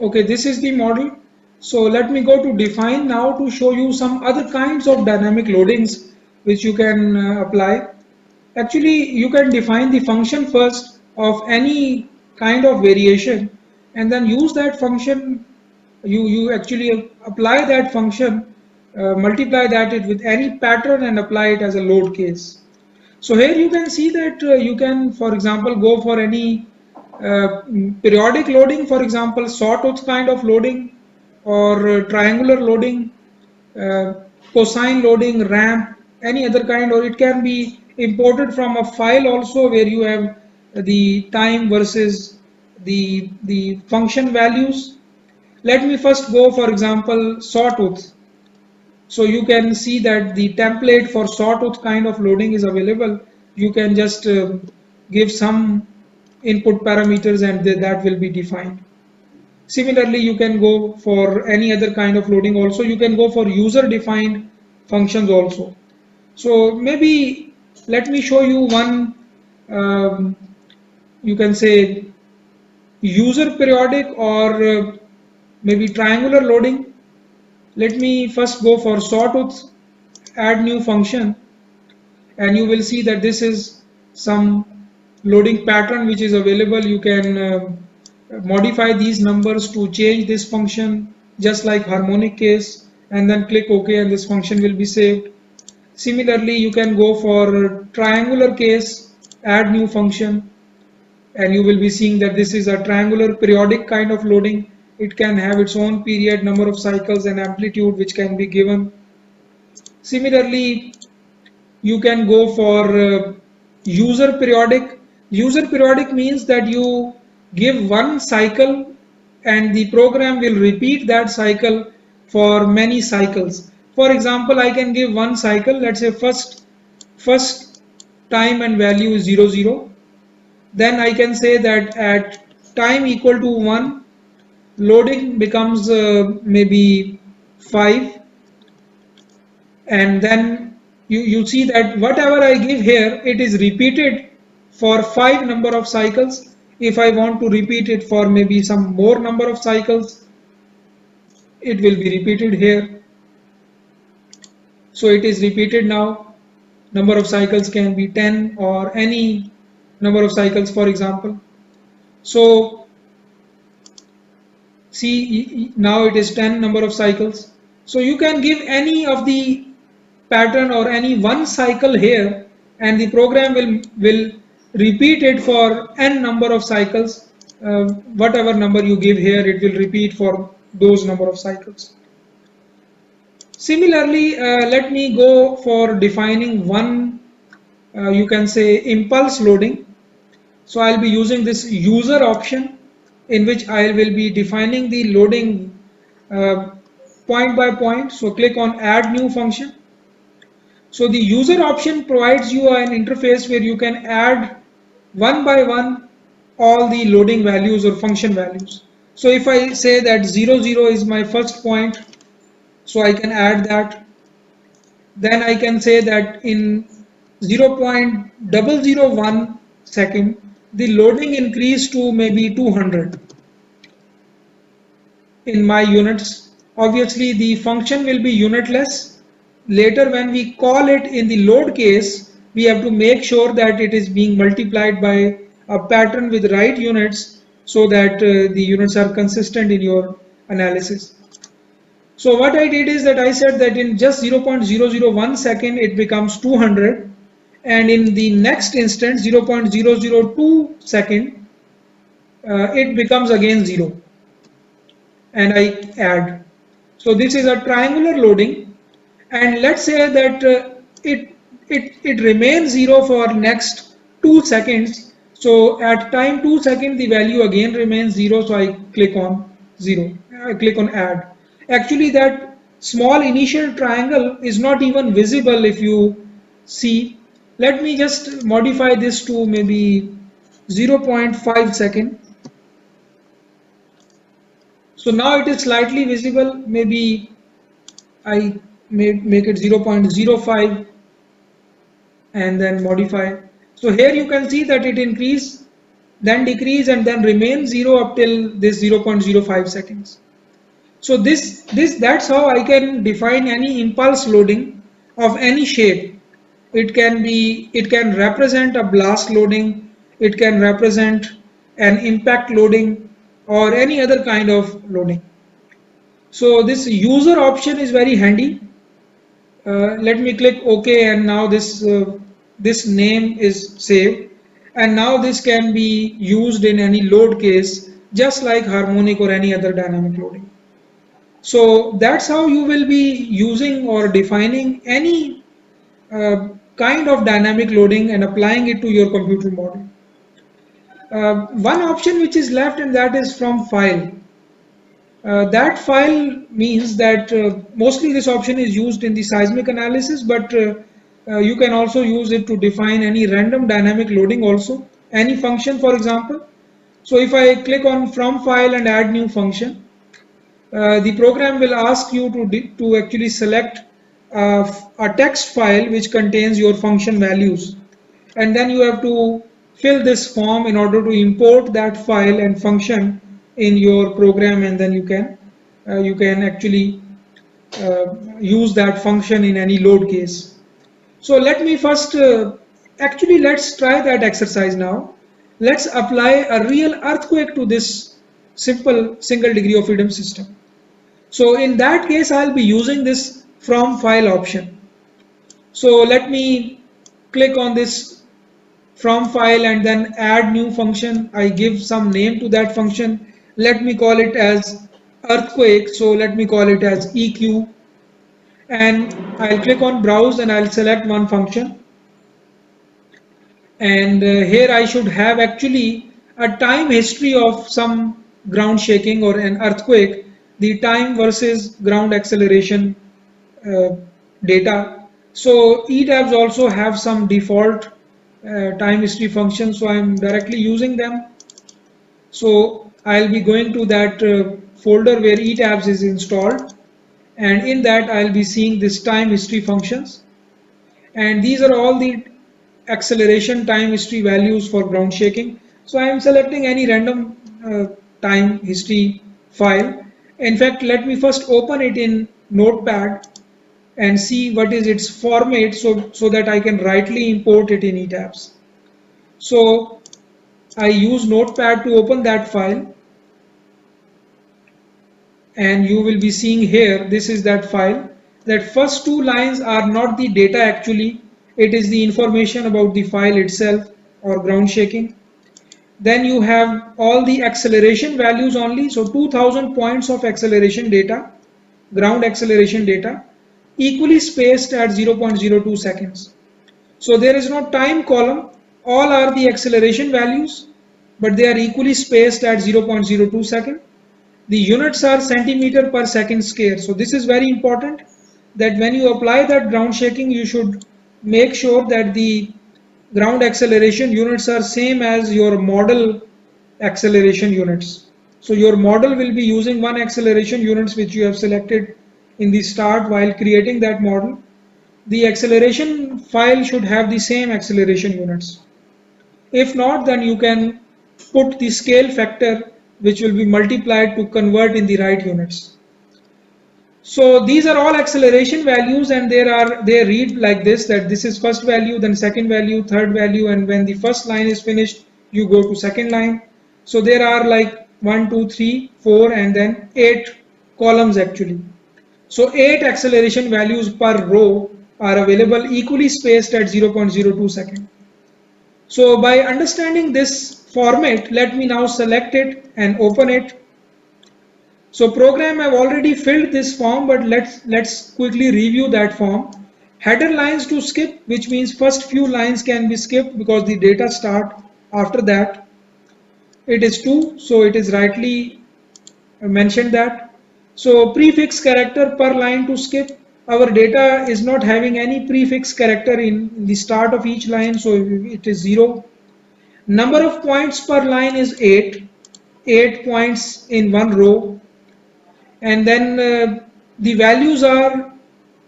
Okay, this is the model. So let me go to define now to show you some other kinds of dynamic loadings which you can apply. Actually, you can define the function first of any kind of variation and then use that function. You actually apply that function, multiply that it with any pattern and apply it as a load case. So here you can see that you can, for example, go for any periodic loading, for example, sawtooth kind of loading, or triangular loading, uh, cosine loading, ramp, any other kind, or it can be imported from a file also where you have the time versus the function values. Let me first go, for example, sawtooth. So you can see that the template for sawtooth kind of loading is available. You can just give some input parameters and that will be defined. Similarly, you can go for any other kind of loading also. You can go for user defined functions also. So maybe let me show you one, um, you can say user periodic or maybe triangular loading. Let me first go for sawtooth, add new function, and you will see that this is some loading pattern which is available. You can modify these numbers to change this function just like harmonic case, and then click OK and this function will be saved. Similarly, you can go for triangular case, add new function, and you will be seeing that this is a triangular periodic kind of loading. It can have its own period, number of cycles and amplitude which can be given. Similarly, you can go for user periodic. User periodic means that you give one cycle and the program will repeat that cycle for many cycles. For example, I can give one cycle, let's say first time and value is 00. Then I can say that at time equal to 1, loading becomes maybe 5, and then you see that whatever I give here, it is repeated for 5 number of cycles. If I want to repeat it for maybe some more number of cycles, it will be repeated here. So it is repeated now. Number of cycles can be 10 or any number of cycles, for example. So see, now it is 10 number of cycles. So you can give any of the pattern or any one cycle here, and the program will repeat it for n number of cycles. Whatever number you give here, it will repeat for those number of cycles. Similarly, let me go for defining one, you can say, impulse loading. So I'll be using this user option, in which I will be defining the loading uh, point by point. So click on add new function. So the user option provides you an interface where you can add one by one all the loading values or function values. So if I say that 00 is my first point, so I can add that. Then I can say that in 0.001 second, the loading increased to maybe 200 in my units. Obviously, the function will be unitless. Later, when we call it in the load case, we have to make sure that it is being multiplied by a pattern with right units so that the units are consistent in your analysis. So what I did is that I said that in just 0.001 second it becomes 200, and in the next instant 0.002 second it becomes again 0, and I add. So this is a triangular loading, and let's say that it remains 0 for next 2 seconds. So at time 2 seconds the value again remains 0, so I click on 0. I click on add. Actually that small initial triangle is not even visible if you see. Let me just modify this to maybe 0.5 second. So now it is slightly visible. Maybe I may make it 0.05 and then modify. So here you can see that it increased then decrease and then remain 0 up till this 0.05 seconds. So that's how I can define any impulse loading of any shape. It can represent a blast loading, it can represent an impact loading or any other kind of loading. So this user option is very handy. Let me click OK, and now this name is saved, and now this can be used in any load case just like harmonic or any other dynamic loading. So that's how you will be using or defining any kind of dynamic loading and applying it to your computer model. One option which is left, and that is from file. That file means that mostly this option is used in the seismic analysis, but you can also use it to define any random dynamic loading also, any function for example. So if I click on from file and add new function, the program will ask you to actually select a text file which contains your function values, and then you have to fill this form in order to import that file and function in your program, and then you can actually use that function in any load case. So let me first actually let's try that exercise now. Let's apply a real earthquake to this simple single degree of freedom system. So in that case, I'll be using this from file option. So let me click on this from file and then add new function. I give some name to that function. Let me call it as earthquake. So let me call it as EQ, and I'll click on browse and I'll select one function. And here I should have actually a time history of some ground shaking or an earthquake, the time versus ground acceleration data. So ETABs also have some default time history functions, so I'm directly using them. So I'll be going to that folder where ETABs is installed, and in that I'll be seeing this time history functions, and these are all the acceleration time history values for ground shaking. So I am selecting any random time history file. In fact, let me first open it in Notepad and see what is its format, so that I can rightly import it in ETABS. So I use Notepad to open that file, and you will be seeing here, this is that file. That first two lines are not the data actually, it is the information about the file itself or ground shaking. Then you have all the acceleration values only, so 2000 points of acceleration data, ground acceleration data, equally spaced at 0.02 seconds. So there is no time column, all are the acceleration values, but they are equally spaced at 0.02 second. The units are centimeter per second square. So this is very important, that when you apply that ground shaking, you should make sure that the ground acceleration units are same as your model acceleration units. So your model will be using one acceleration units which you have selected in the start while creating that model. The acceleration file should have the same acceleration units. If not, then you can put the scale factor which will be multiplied to convert in the right units. So these are all acceleration values, and they read like this, that this is first value, then second value, third value, and when the first line is finished, you go to second line. So there are like 1, 2, 3, 4, and then 8 columns actually. So 8 acceleration values per row are available, equally spaced at 0.02 second. So by understanding this format, let me now select it and open it. So program, I've already filled this form, but let's quickly review that form. Header lines to skip, which means first few lines can be skipped because the data start after that. It is 2, so it is rightly mentioned that. So prefix character per line to skip. Our data is not having any prefix character in the start of each line, so it is 0. Number of points per line is 8. 8 points in one row. And then the values are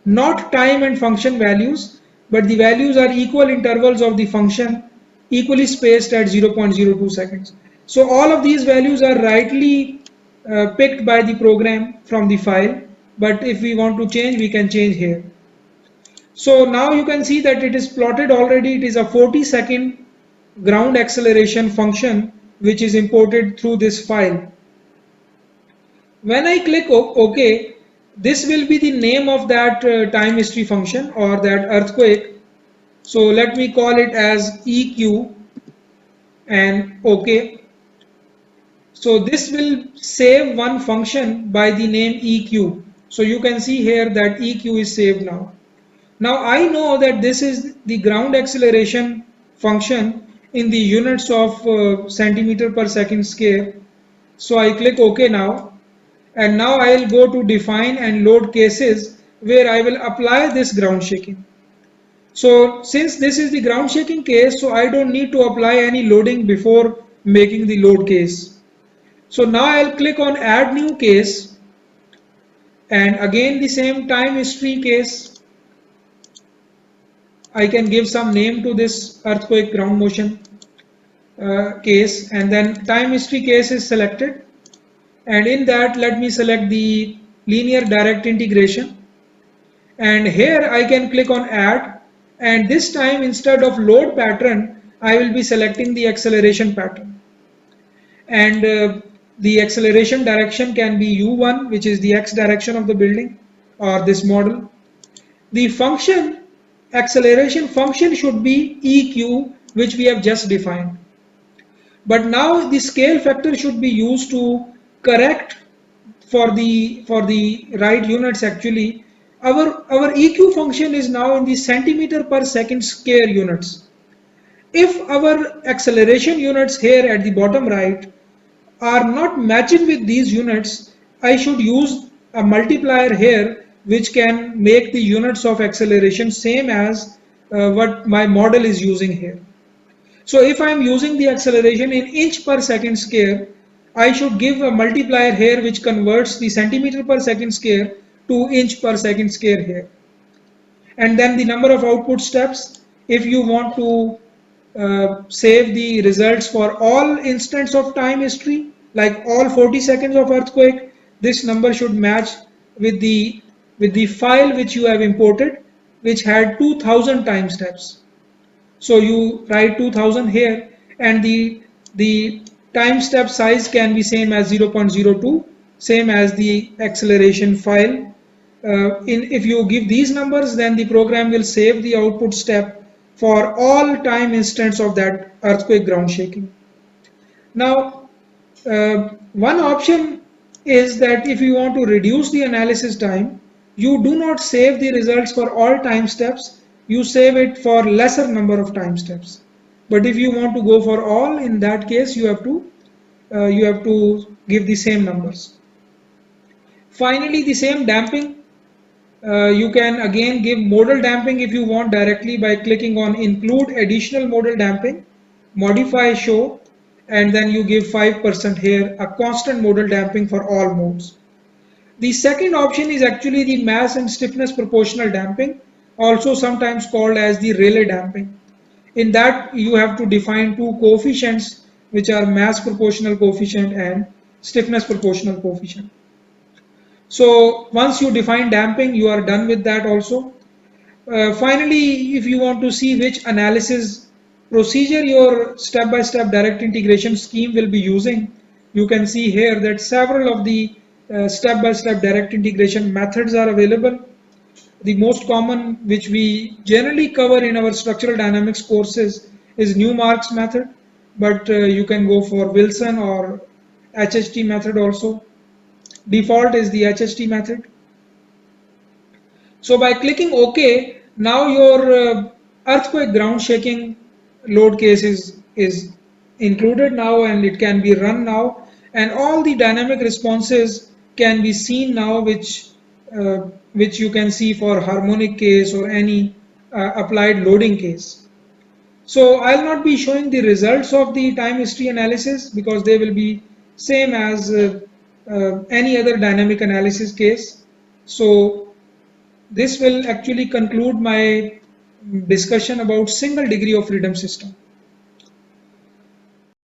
not time and function values, but the values are equal intervals of the function equally spaced at 0.02 seconds. So all of these values are rightly picked by the program from the file, but if we want to change, we can change here. So now you can see that it is plotted already. It is a 40-second ground acceleration function which is imported through this file. When I click OK, this will be the name of that time history function or that earthquake. So let me call it as EQ and OK. So this will save one function by the name EQ. So you can see here that EQ is saved now. Now I know that this is the ground acceleration function in the units of centimeter per second square. So I click OK now, and now I will go to define and load cases where I will apply this ground shaking. So since this is the ground shaking case, so I don't need to apply any loading before making the load case. So now I'll click on add new case, and again the same time history case. I can give some name to this earthquake ground motion case, and then time history case is selected, and in that let me select the linear direct integration, and here I can click on add, and this time instead of load pattern I will be selecting the acceleration pattern, and the acceleration direction can be u1, which is the x direction of the building or this model. The function acceleration function should be EQ, which we have just defined. But now the scale factor should be used to correct for the right units. Actually, our EQ function is now in the centimeter per second square units. If our acceleration units here at the bottom right are not matching with these units, I should use a multiplier here which can make the units of acceleration same as what my model is using here. So if I am using the acceleration in inch per second square, I should give a multiplier here which converts the centimeter per second square to inch per second square here. And then the number of output steps, if you want to save the results for all instants of time history, like all 40 seconds of earthquake, this number should match with the file which you have imported, which had 2000 time steps. So you write 2000 here, and the time step size can be same as 0.02, same as the acceleration file. If you give these numbers, then the program will save the output step for all time instants of that earthquake ground shaking. Now, one option is that if you want to reduce the analysis time, you do not save the results for all time steps, you save it for lesser number of time steps. But if you want to go for all, in that case you have to give the same numbers. Finally, the same damping, you can again give modal damping if you want directly by clicking on include additional modal damping, modify show, and then you give 5% here, a constant modal damping for all modes. The second option is actually the mass and stiffness proportional damping, also sometimes called as the Rayleigh damping. In that you have to define two coefficients, which are mass proportional coefficient and stiffness proportional coefficient. So once you define damping, you are done with that also. Finally, if you want to see which analysis procedure your step-by-step direct integration scheme will be using, you can see here that several of the step-by-step direct integration methods are available. The most common, which we generally cover in our structural dynamics courses, is Newmark's method, but you can go for Wilson or HHT method also. Default is the HHT method. So by clicking OK, now your earthquake ground shaking load case is included now, and it can be run now, and all the dynamic responses can be seen now, which you can see for harmonic case or any applied loading case. So I'll not be showing the results of the time history analysis because they will be same as any other dynamic analysis case. So this will actually conclude my discussion about single degree of freedom system.